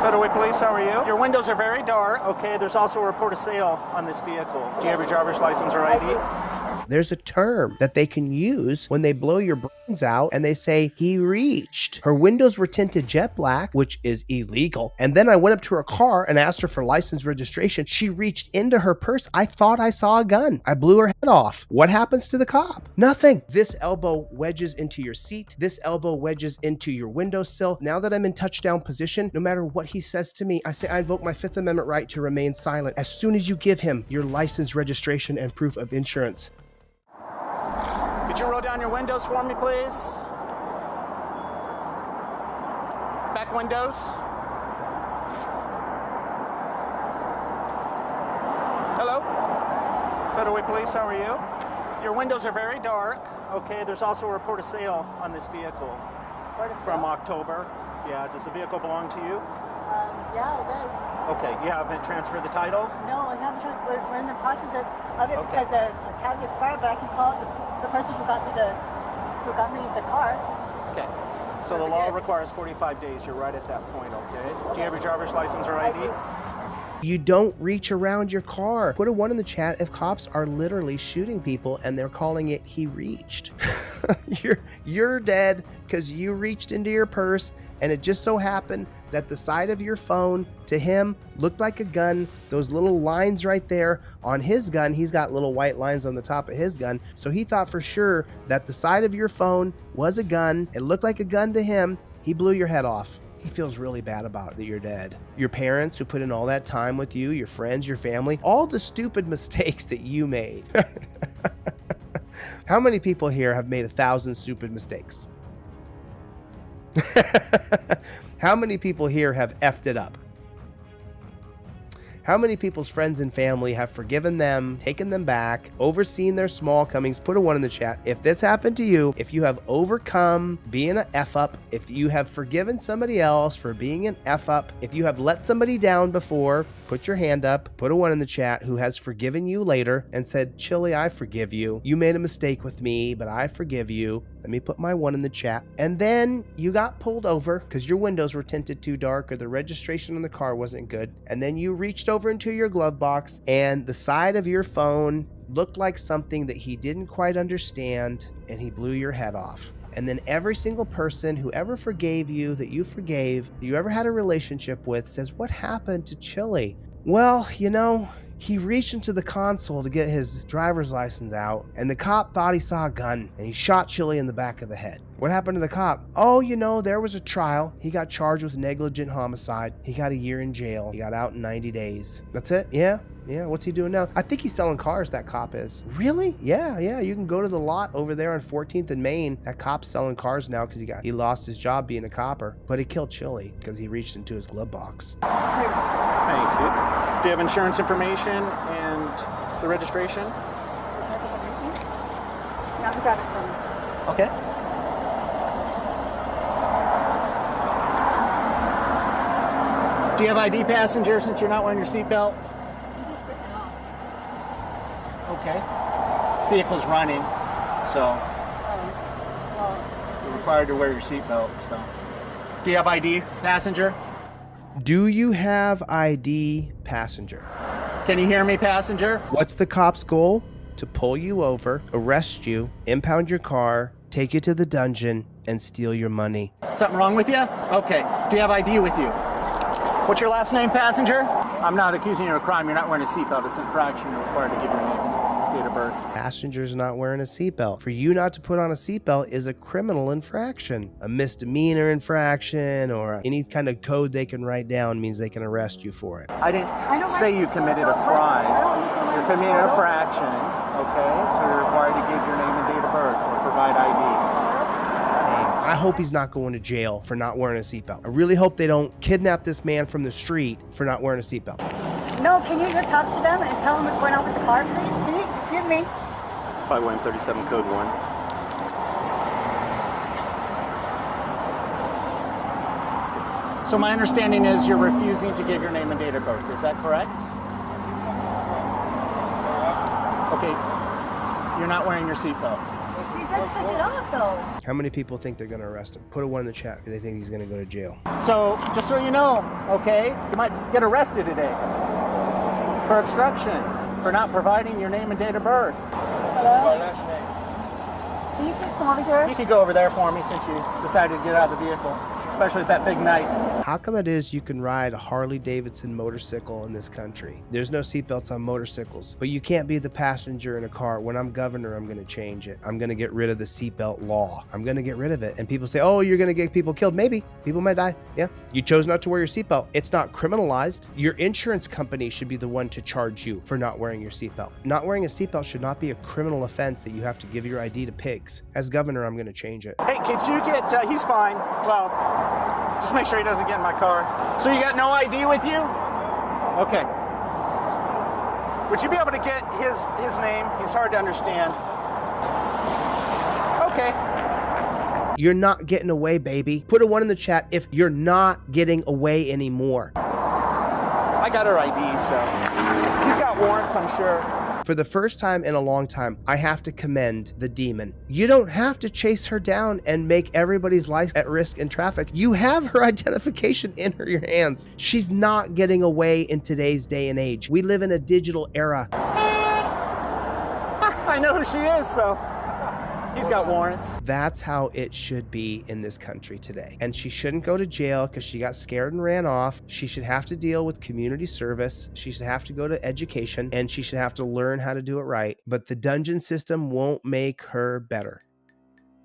Federal Police, how are you? Your windows are very dark. Okay, there's also a report of sale on this vehicle. Do you have your driver's license or ID? There's a term that they can use when they blow your brains out and they say, he reached. Her windows were tinted jet black, which is illegal. And then I went up to her car and asked her for license registration. She reached into her purse. I thought I saw a gun. I blew her head off. What happens to the cop? Nothing. This elbow wedges into your seat. This elbow wedges into your windowsill. Now that I'm in touchdown position, no matter what he says to me, I say I invoke my Fifth Amendment right to remain silent as soon as you give him your license registration and proof of insurance. Could you roll down your windows for me, please? Back windows. Hello? Federal Police, how are you? Your windows are very dark. Okay, there's also a report of sale on this vehicle. From October. Yeah, does the vehicle belong to you? Yeah, it does. Okay, you haven't transferred the title? No, I haven't. We're in the process of it because the tab's expired, but I can call the person who got me the car. Okay. So the law requires 45 days. You're right at that point, okay? Do you have your driver's license or ID? You don't reach around your car. Put a 1 in the chat if cops are literally shooting people and they're calling it he reached. You're dead because you reached into your purse and it just so happened that the side of your phone to him looked like a gun. Those little lines right there on his gun, he's got little white lines on the top of his gun. So he thought for sure that the side of your phone was a gun. It looked like a gun to him. He blew your head off. He feels really bad about it that you're dead. Your parents who put in all that time with you, your friends, your family, all the stupid mistakes that you made. How many people here have made 1,000 stupid mistakes? How many people here have effed it up? How many people's friends and family have forgiven them, taken them back, overseen their small comings? Put a 1 in the chat. If this happened to you, if you have overcome being an F up, if you have forgiven somebody else for being an F up, if you have let somebody down before, put your hand up, put a 1 in the chat who has forgiven you later and said, Chille, I forgive you. You made a mistake with me, but I forgive you. Let me put my 1 in the chat. And then you got pulled over because your windows were tinted too dark or the registration on the car wasn't good. And then you reached over into your glove box and the side of your phone looked like something that he didn't quite understand and he blew your head off. And then every single person who ever forgave you, that you forgave, that you ever had a relationship with says, what happened to Chille? Well, you know, he reached into the console to get his driver's license out, and the cop thought he saw a gun, and he shot Chille in the back of the head. What happened to the cop? Oh, you know, there was a trial. He got charged with negligent homicide. He got a year in jail. He got out in 90 days. That's it? Yeah? Yeah, what's he doing now? I think he's selling cars, that cop is. Really? Yeah, you can go to the lot over there on 14th and Main. That cop's selling cars now because he lost his job being a copper. But he killed Chille because he reached into his glove box. Thank you. Do you have insurance information and the registration? Insurance information? Yeah, we got it from you. Okay. Do you have ID, passenger, since you're not wearing your seatbelt? You just took it off. Okay. Vehicle's running, so you're required to wear your seatbelt. So, do you have ID, passenger? Do you have ID, passenger? Can you hear me, passenger? What's the cop's goal? To pull you over, arrest you, impound your car, take you to the dungeon, and steal your money. Something wrong with you? Okay. Do you have ID with you? What's your last name, passenger? I'm not accusing you of a crime. You're not wearing a seatbelt. It's an infraction. You're required to give your name and date of birth. Passenger's not wearing a seatbelt. For you not to put on a seatbelt is a criminal infraction. A misdemeanor infraction or any kind of code they can write down means they can arrest you for it. I didn't say you committed a crime. You're committing an infraction, okay? So you're required to give your name and date of birth or provide ID. I hope he's not going to jail for not wearing a seatbelt. I really hope they don't kidnap this man from the street for not wearing a seatbelt. No, can you just talk to them and tell them what's going on with the car, please? Can you, excuse me? 5137 code 1. So my understanding is you're refusing to give your name and date of birth. Is that correct? Okay. You're not wearing your seatbelt. Please just took it off though. How many people think they're going to arrest him? Put a one in the chat if they think he's going to go to jail. So, just so you know, okay, you might get arrested today for obstruction, for not providing your name and date of birth. Hello? Can you please come over here? You could go over there for me since you decided to get out of the vehicle, especially with that big knife. How come it is you can ride a Harley Davidson motorcycle in this country? There's no seatbelts on motorcycles, but you can't be the passenger in a car. When I'm governor, I'm going to change it. I'm going to get rid of the seatbelt law. I'm going to get rid of it. And people say, oh, you're going to get people killed. Maybe. People might die. Yeah. You chose not to wear your seatbelt. It's not criminalized. Your insurance company should be the one to charge you for not wearing your seatbelt. Not wearing a seatbelt should not be a criminal offense that you have to give your ID to pigs. As governor, I'm going to change it. Hey, could you get, he's fine. Well, just make sure he doesn't get in my car. So you got no ID with you? Okay. Would you be able to get his name? He's hard to understand. Okay. You're not getting away, baby. Put a one in the chat if you're not getting away anymore. I got her ID, so he's got warrants, I'm sure. For the first time in a long time, I have to commend the demon. You don't have to chase her down and make everybody's life at risk in traffic. You have her identification in your hands. She's not getting away in today's day and age. We live in a digital era. I know who she is, so he's got warrants. That's how it should be in this country today. And she shouldn't go to jail because she got scared and ran off. She should have to deal with community service. She should have to go to education, and she should have to learn how to do it right. But the dungeon system won't make her better.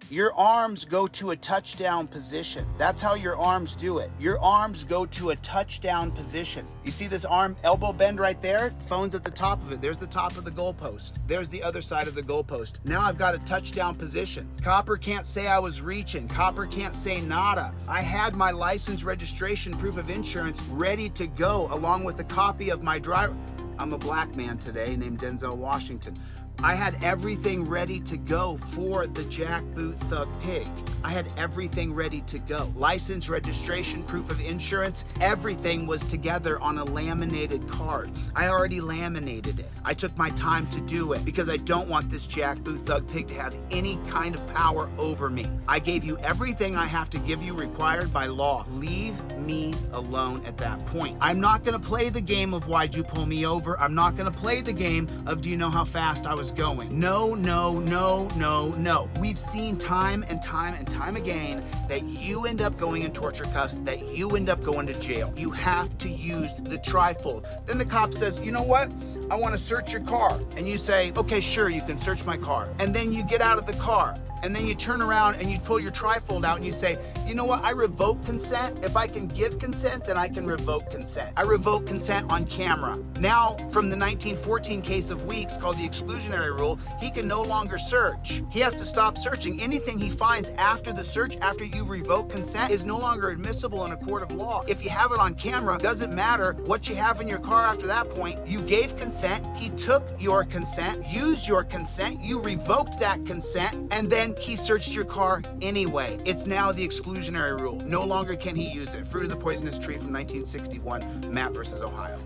Your arms go to a touchdown position. That's how your arms do it. Your arms go to a touchdown position. You see this arm elbow bend right there? Phone's at the top of it. There's the top of the goalpost. There's the other side of the goalpost. Now I've got a touchdown position. Copper can't say I was reaching. Copper can't say nada. I had my license, registration, proof of insurance ready to go along with a copy of my driver. I'm a black man today named Denzel Washington. I had everything ready to go for the jackboot thug pig. I had everything ready to go. License, registration, proof of insurance, everything was together on a laminated card. I already laminated it. I took my time to do it because I don't want this jackboot thug pig to have any kind of power over me. I gave you everything I have to give you required by law. Leave me alone at that point. I'm not gonna play the game of why'd you pull me over. I'm not gonna play the game of do you know how fast I was going. No, no, no, no, no. We've seen time and time and time again that you end up going in torture cuffs, that you end up going to jail. You have to use the trifold. Then the cop says, you know what? I want to search your car. And you say, okay, sure, you can search my car. And then you get out of the car. And then you turn around and you pull your trifold out and you say, you know what, I revoke consent. If I can give consent, then I can revoke consent. I revoke consent on camera. Now, from the 1914 case of Weeks called the exclusionary rule, he can no longer search. He has to stop searching. Anything he finds after the search, after you revoke consent, is no longer admissible in a court of law. If you have it on camera, doesn't matter what you have in your car after that point. You gave consent, he took your consent, used your consent, you revoked that consent, and then he searched your car anyway. It's now the exclusionary rule. No longer can he use it. Fruit of the Poisonous Tree from 1961, Matt versus Ohio.